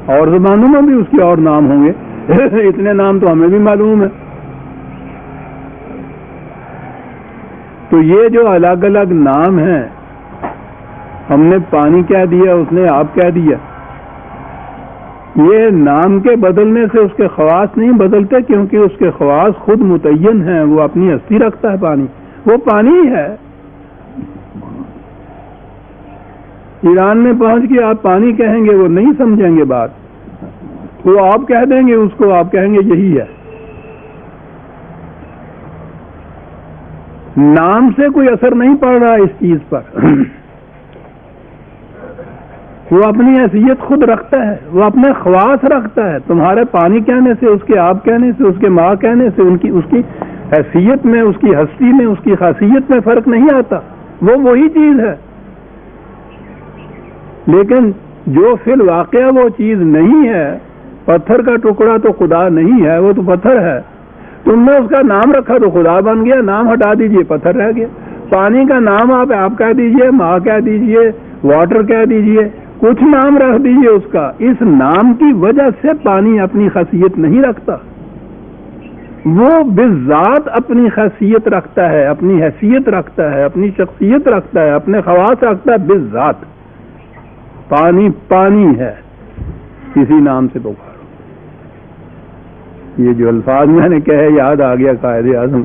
اور زبانوں میں بھی اس کے اور نام ہوں گے. اتنے نام تو ہمیں بھی معلوم ہے. تو یہ جو الگ الگ نام ہیں، ہم نے پانی کہہ دیا، اس نے آپ کہہ دیا، یہ نام کے بدلنے سے اس کے خواص نہیں بدلتے، کیونکہ اس کے خواص خود متعین ہیں. وہ اپنی ہستی رکھتا ہے. پانی وہ پانی ہی ہے. ایران میں پہنچ کے آپ پانی کہیں گے، وہ نہیں سمجھیں گے بات. وہ آپ کہہ دیں گے اس کو، آپ کہیں گے یہی ہے. نام سے کوئی اثر نہیں پڑ رہا اس چیز پر. وہ اپنی حیثیت خود رکھتا ہے، وہ اپنے خواص رکھتا ہے. تمہارے پانی کہنے سے، اس کے آپ کہنے سے، اس کے ماں کہنے سے اس کی حیثیت میں، اس کی ہستی میں، اس کی خاصیت میں فرق نہیں آتا. وہ وہی چیز ہے. لیکن جو فی الواقعہ وہ چیز نہیں ہے، پتھر کا ٹکڑا تو خدا نہیں ہے، وہ تو پتھر ہے. تم نے اس کا نام رکھا تو خدا بن گیا. نام ہٹا دیجئے، پتھر رہ گیا. پانی کا نام آپ کہہ دیجئے، ماں کہہ دیجئے، واٹر کہہ دیجئے، کچھ نام رکھ دیجئے اس کا. اس نام کی وجہ سے پانی اپنی خاصیت نہیں رکھتا. وہ بذات اپنی خاصیت رکھتا ہے، اپنی حیثیت رکھتا ہے، اپنی شخصیت رکھتا ہے، اپنے خواص رکھتا ہے بذات. پانی پانی ہے، کسی نام سے پکارو. یہ جو الفاظ میں نے کہے یاد آ گیا قائد اعظم.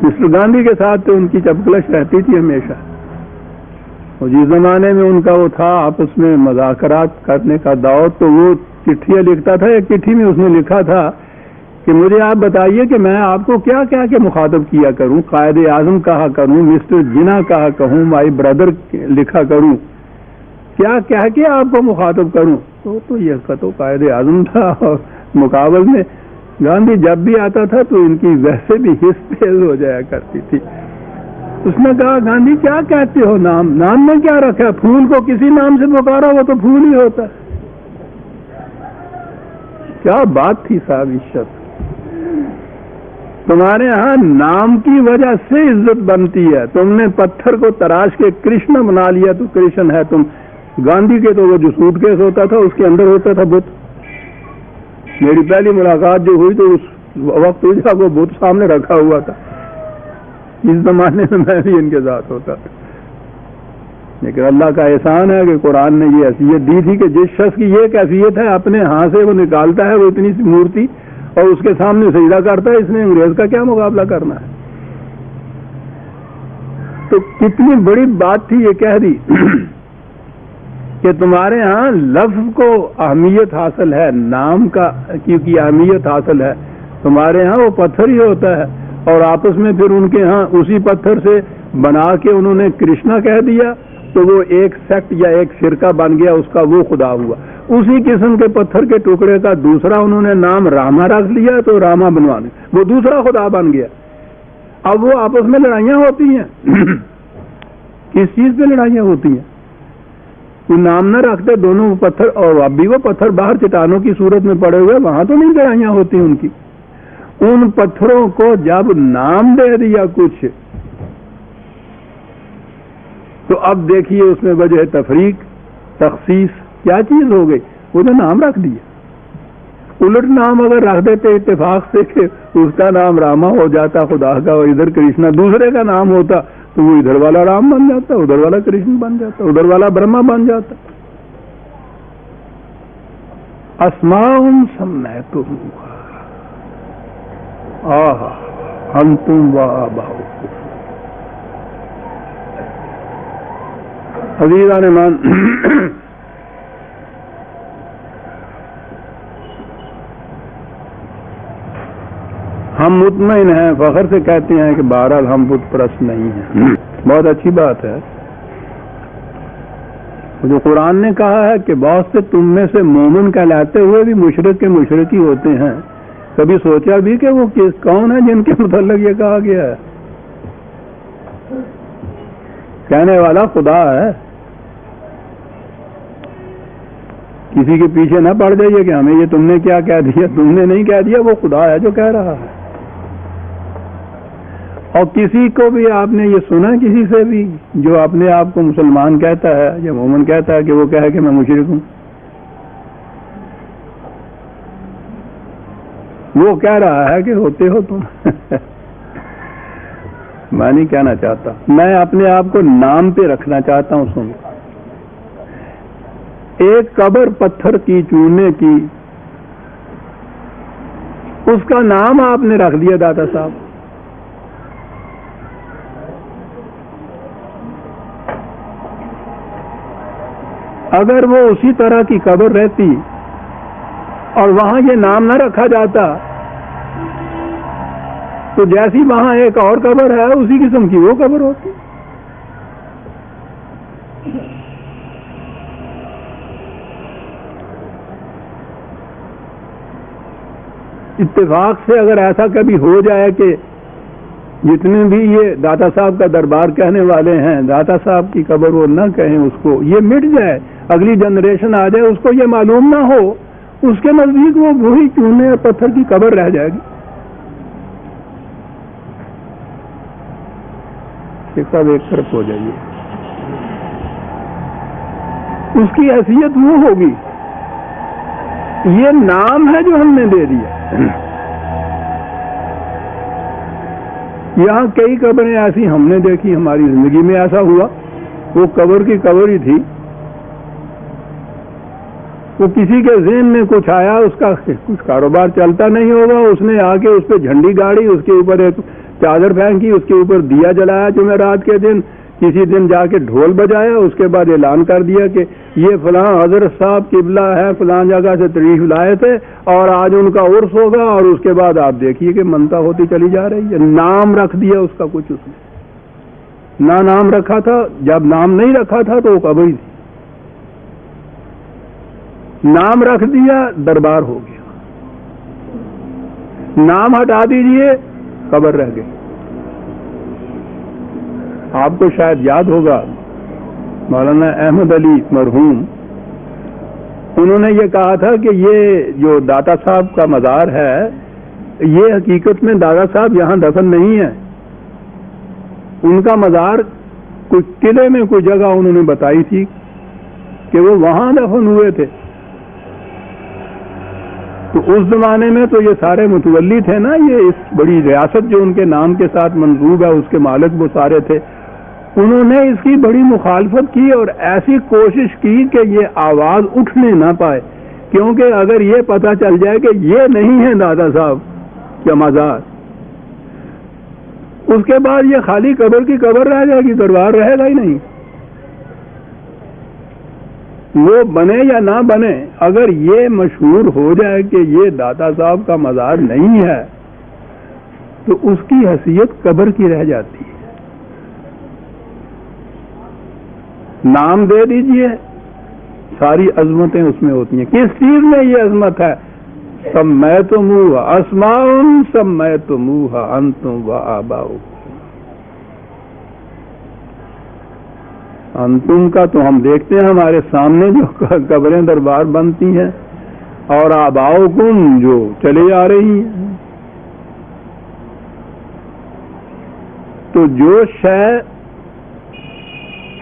مسٹر گاندھی کے ساتھ تو ان کی چپکلش رہتی تھی ہمیشہ. اور جس زمانے میں ان کا وہ تھا آپس میں مذاکرات کرنے کا دور، تو وہ چٹھیاں لکھتا تھا. ایک چٹھی میں اس نے لکھا تھا کہ مجھے آپ بتائیے کہ میں آپ کو کیا کیا کہ مخاطب کیا کروں. قائد اعظم کہا کروں، مسٹر جناح کہا کہوں، مائی بردر لکھا کروں، کیا کہہ کے آپ کو مخاطب کروں. تو یہ تو قائد اعظم تھا. اور مقابل میں گاندھی جب بھی آتا تھا تو ان کی ویسے بھی حس تیز ہو جایا کرتی تھی. اس نے کہا گاندھی کیا کہتے ہو؟ نام میں کیا رکھا ہے؟ پھول کو کسی نام سے پکارا وہ تو پھول ہی ہوتا ہے. کیا بات تھی صاحب عزت. تمہارے ہاں نام کی وجہ سے عزت بنتی ہے. تم نے پتھر کو تراش کے کرشن بنا لیا تو کرشن ہے تم. گاندھی کے تو وہ جو سوٹ کیس ہوتا تھا اس کے اندر ہوتا تھا بت. میری پہلی ملاقات جو ہوئی تو اس وقت وہ بت سامنے رکھا ہوا تھا. اس زمانے میں میں بھی ان کے ساتھ ہوتا تھا. لیکن اللہ کا احسان ہے کہ قرآن نے یہ حیثیت دی تھی کہ جس شخص کی یہ کیفیت ہے اپنے ہاں سے وہ نکالتا ہے وہ اتنی سی مورتی اور اس کے سامنے سجدہ کرتا ہے. اس نے انگریز کا کیا مقابلہ کرنا ہے. تو کتنی بڑی بات تھی یہ کہہ دی کہ تمہارے ہاں لفظ کو اہمیت حاصل ہے، نام کا کی اہمیت حاصل ہے. تمہارے ہاں وہ پتھر ہی ہوتا ہے. اور آپس میں پھر ان کے ہاں اسی پتھر سے بنا کے انہوں نے کرشنا کہہ دیا تو وہ ایک سیکٹ یا ایک فرقہ بن گیا، اس کا وہ خدا ہوا. اسی قسم کے پتھر کے ٹکڑے کا دوسرا انہوں نے نام راما رکھ لیا تو راما بنوانے وہ دوسرا خدا بن گیا. اب وہ آپس میں لڑائیاں ہوتی ہیں. کس چیز پہ لڑائیاں ہوتی ہیں؟ کوئی نام نہ رکھتے دونوں پتھر، اور اب بھی وہ پتھر باہر چٹانوں کی صورت میں پڑے ہوئے، وہاں تو نہیں لڑائیاں ہوتی ان کی. ان پتھروں کو جب نام دے دیا کچھ تو اب دیکھیے اس میں وجہ تفریق تخصیص کیا چیز ہو گئی. وہ تو نام رکھ دیا. الٹ نام اگر رکھ دیتے اتفاق سے کہ اس کا نام راما ہو جاتا خدا کا اور ادھر کرشنا دوسرے کا نام ہوتا تو وہ ادھر والا رام بن جاتا، ادھر والا کرشن بن جاتا، ادھر والا برہما بن جاتا. اسماء سمیتموها انتم وآباؤکم. عزیزان ایمان، ہم مطمئن ہیں، فخر سے کہتے ہیں کہ بہرحال ہم بت پرست نہیں ہیں. بہت اچھی بات ہے. جو قرآن نے کہا ہے کہ بہت سے تم میں سے مومن کہلاتے ہوئے بھی مشرک کے مشرک ہی ہوتے ہیں. کبھی سوچا بھی کہ وہ کون ہے جن کے متعلق یہ کہا گیا ہے؟ کہنے والا خدا ہے. کسی کے پیچھے نہ پڑ جائیے کہ ہمیں یہ تم نے کیا کہہ دیا. تم نے نہیں کہہ دیا، وہ خدا ہے جو کہہ رہا ہے. اور کسی کو بھی آپ نے یہ سنا کسی سے بھی جو اپنے آپ کو مسلمان کہتا ہے یا مومن کہتا ہے کہ وہ کہے کہ میں مشرک ہوں؟ وہ کہہ رہا ہے کہ ہوتے ہو تم. میں نہیں کہنا چاہتا, میں اپنے آپ کو نام پہ رکھنا چاہتا ہوں. سن, ایک قبر پتھر کی چونے کی, اس کا نام آپ نے رکھ دیا داتا صاحب. اگر وہ اسی طرح کی قبر رہتی اور وہاں یہ نام نہ رکھا جاتا تو جیسی وہاں ایک اور قبر ہے اسی قسم کی وہ قبر ہوتی. اتفاق سے اگر ایسا کبھی ہو جائے کہ جتنے بھی یہ داتا صاحب کا دربار کہنے والے ہیں داتا صاحب کی قبر وہ نہ کہیں, اس کو یہ مٹ جائے, اگلی جنریشن آ جائے, اس کو یہ معلوم نہ ہو, اس کے نزدیک وہ وہی چونے اور پتھر کی قبر رہ جائے گی. شیخ صاحب ایک طرف ہو جائیے. اس کی حیثیت وہ ہوگی, یہ نام ہے جو ہم نے دے دیا. یہاں کئی قبریں ایسی ہم نے دیکھی, ہماری زندگی میں ایسا ہوا, وہ قبر کی قبر ہی تھی, وہ کسی کے ذہن میں کچھ آیا, اس کا کچھ کاروبار چلتا نہیں ہوگا, اس نے آ کے اس پہ جھنڈی گاڑی, اس کے اوپر ایک چادر پھینکی, اس کے اوپر دیا جلایا جمعرات کے دن, کسی دن جا کے ڈھول بجایا, اس کے بعد اعلان کر دیا کہ یہ فلاں حضرت صاحب قبلہ ہے, فلاں جگہ سے تشریف لائے تھے اور آج ان کا عرس ہوگا, اور اس کے بعد آپ دیکھیے کہ منتا ہوتی چلی جا رہی ہے. نام رکھ دیا اس کا کچھ, اس نے نہ نام رکھا تھا, جب نام نہیں رکھا تھا تو وہ قبر ہی تھی, نام رکھ دیا دربار ہو گیا, نام ہٹا دیجئے قبر رہ گئی. آپ کو شاید یاد ہوگا مولانا احمد علی مرحوم, انہوں نے یہ کہا تھا کہ یہ جو داتا صاحب کا مزار ہے یہ حقیقت میں داتا صاحب یہاں دفن نہیں ہے, ان کا مزار کوئی قلعے میں کوئی جگہ انہوں نے بتائی تھی کہ وہ وہاں دفن ہوئے تھے. تو اس زمانے میں تو یہ سارے متولی تھے نا, یہ اس بڑی ریاست جو ان کے نام کے ساتھ منسوب ہے اس کے مالک وہ سارے تھے. انہوں نے اس کی بڑی مخالفت کی اور ایسی کوشش کی کہ یہ آواز اٹھنے نہ پائے, کیونکہ اگر یہ پتہ چل جائے کہ یہ نہیں ہے داتا صاحب کا مزار, اس کے بعد یہ خالی قبر کی قبر رہ جائے گی, دربار رہے گا ہی نہیں. وہ بنے یا نہ بنے, اگر یہ مشہور ہو جائے کہ یہ داتا صاحب کا مزار نہیں ہے تو اس کی حیثیت قبر کی رہ جاتی ہے. نام دے دیجئے, ساری عظمتیں اس میں ہوتی ہیں. کس چیز میں یہ عظمت ہے؟ سمیتموہا اسماء سمیتموہا انتم وآباؤکم. انتم کا تو ہم دیکھتے ہیں ہمارے سامنے جو قبریں دربار بنتی ہیں, اور آباؤکم جو چلے آ رہی ہیں. تو جو شے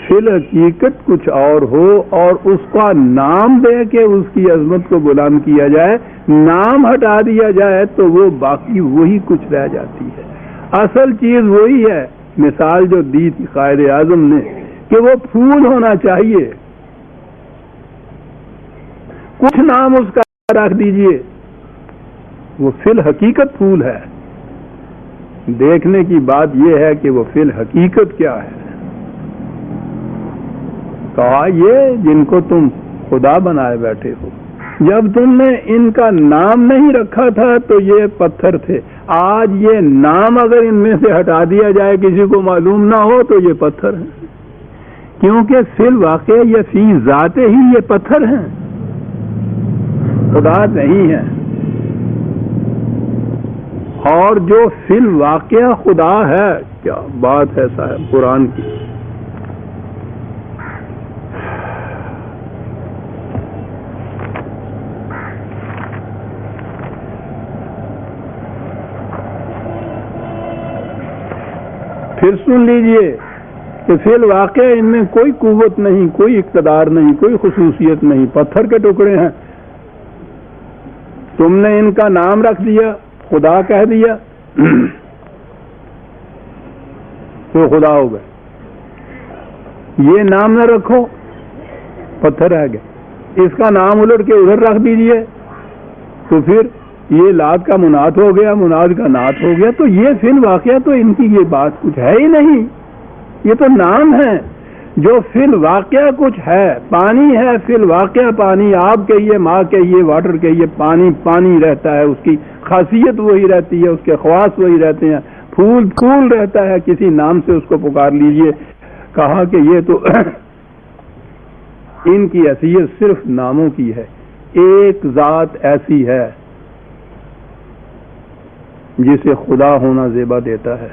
فی الحقیقت کچھ اور ہو اور اس کا نام دے کے اس کی عظمت کو بلند کیا جائے, نام ہٹا دیا جائے تو وہ باقی وہی کچھ رہ جاتی ہے. اصل چیز وہی ہے. مثال جو دی تھی قائد اعظم نے کہ وہ پھول ہونا چاہیے, کچھ نام اس کا رکھ دیجئے, وہ فی الحقیقت پھول ہے. دیکھنے کی بات یہ ہے کہ وہ فی الحقیقت کیا ہے. کہا یہ جن کو تم خدا بنائے بیٹھے ہو, جب تم نے ان کا نام نہیں رکھا تھا تو یہ پتھر تھے, آج یہ نام اگر ان میں سے ہٹا دیا جائے کسی کو معلوم نہ ہو تو یہ پتھر ہیں, کیونکہ فی الواقع یہ فی ذات ہی یہ پتھر ہیں, خدا نہیں ہے. اور جو فی الواقع خدا ہے, کیا بات ہے صاحب قرآن کی. پھر سن لیجئے کہ فی الواقع ان میں کوئی قوت نہیں, کوئی اقتدار نہیں, کوئی خصوصیت نہیں, پتھر کے ٹکڑے ہیں. تم نے ان کا نام رکھ دیا، خدا کہہ دیا تو خدا ہو گئے. یہ نام نہ رکھو، پتھر رہ گئے. اس کا نام الٹ کے ادھر رکھ دیجئے تو پھر یہ لات کا منات ہو گیا، مناد کا نات ہو گیا. تو یہ فی الواقعہ تو ان کی یہ بات کچھ ہے ہی نہیں. یہ تو نام ہے جو فی الواقعہ کچھ ہے. پانی ہے فی الواقعہ پانی، آپ کہیے، ماں کہیے، واٹر کہیے، پانی پانی رہتا ہے، اس کی خاصیت وہی رہتی ہے، اس کے خواص وہی رہتے ہیں. پھول پھول رہتا ہے، کسی نام سے اس کو پکار لیجئے. کہا کہ یہ تو ان کی حیثیت صرف ناموں کی ہے. ایک ذات ایسی ہے جسے خدا ہونا زیبا دیتا ہے.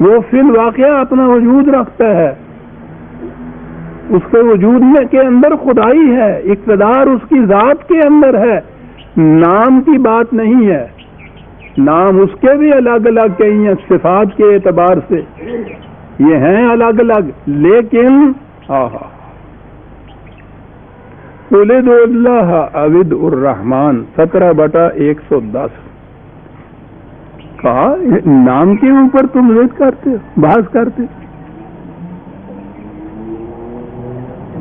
وہ فی الواقعہ اپنا وجود رکھتا ہے، اس کے وجود میں کے اندر خدائی ہے، اقتدار اس کی ذات کے اندر ہے. نام کی بات نہیں ہے. نام اس کے بھی الگ الگ کئی ہیں صفات کے اعتبار سے، یہ ہیں الگ الگ، لیکن ولد اللہ عبد الرحمن 17/110 کہا نام کے اوپر تم ضد کرتے ہو، بحث کرتے.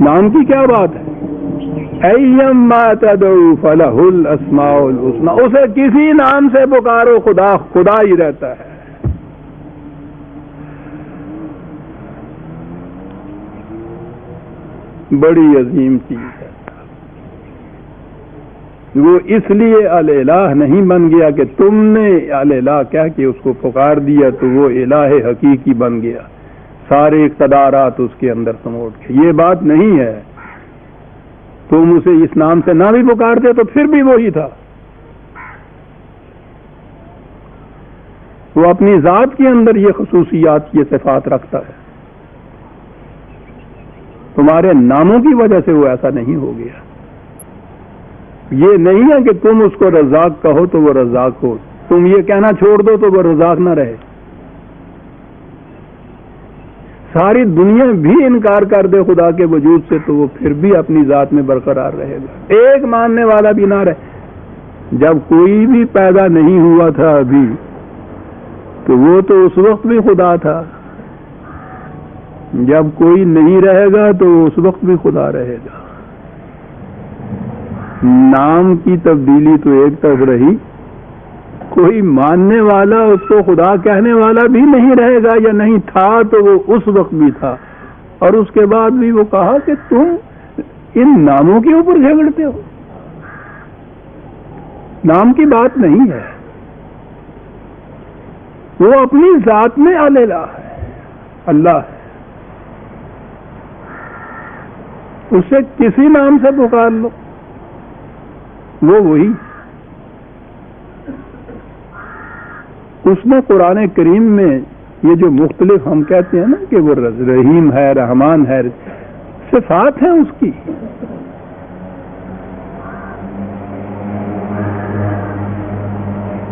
نام کی کیا بات ہے؟ ایما تدعو فلہ الاسماء الحسنی، اسے کسی نام سے پکارو، خدا خدا ہی رہتا ہے. بڑی عظیم چیز ہے. وہ اس لیے الہ نہیں بن گیا کہ تم نے الہ کہہ کے اس کو پکار دیا تو وہ الہ حقیقی بن گیا، سارے اقتدارات اس کے اندر سموٹ کے. یہ بات نہیں ہے. تم اسے اس نام سے نہ بھی پکارتے تو پھر بھی وہی تھا. وہ اپنی ذات کے اندر یہ خصوصیات، یہ صفات رکھتا ہے. تمہارے ناموں کی وجہ سے وہ ایسا نہیں ہو گیا. یہ نہیں ہے کہ تم اس کو رزاق کہو تو وہ رزاق ہو، تم یہ کہنا چھوڑ دو تو وہ رزاق نہ رہے. ساری دنیا بھی انکار کر دے خدا کے وجود سے تو وہ پھر بھی اپنی ذات میں برقرار رہے گا. ایک ماننے والا بھی نہ رہے. جب کوئی بھی پیدا نہیں ہوا تھا ابھی تو وہ تو اس وقت بھی خدا تھا. جب کوئی نہیں رہے گا تو اس وقت بھی خدا رہے گا. نام کی تبدیلی تو ایک طرف رہی، کوئی ماننے والا اس کو خدا کہنے والا بھی نہیں رہے گا، یا نہیں تھا تو وہ اس وقت بھی تھا. اور اس کے بعد بھی وہ کہا کہ تم ان ناموں کے اوپر جھگڑتے ہو. نام کی بات نہیں ہے، وہ اپنی ذات میں الہ ہے، اللہ ہے. اسے کسی نام سے پکار لو، وہ وہی. اس نے قرآن کریم میں یہ جو مختلف ہم کہتے ہیں نا کہ وہ رحیم ہے، رحمان ہے، صفات ہیں اس کی.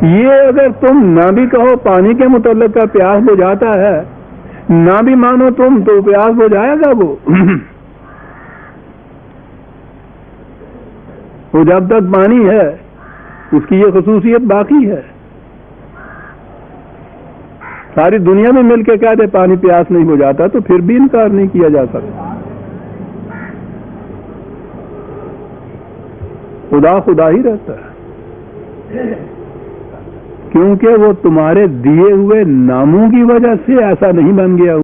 یہ اگر تم نہ بھی کہو پانی کے متعلق کا پیاس بجھاتا ہے، نہ بھی مانو تم تو پیاس بجھائے گا وہ. وہ جب تک پانی ہے اس کی یہ خصوصیت باقی ہے. ساری دنیا میں مل کے کہہ دے پانی پیاس نہیں بجھاتا تو پھر بھی انکار نہیں کیا جا سکتا. خدا خدا ہی رہتا ہے، کیونکہ وہ تمہارے دیے ہوئے ناموں کی وجہ سے ایسا نہیں بن گیا.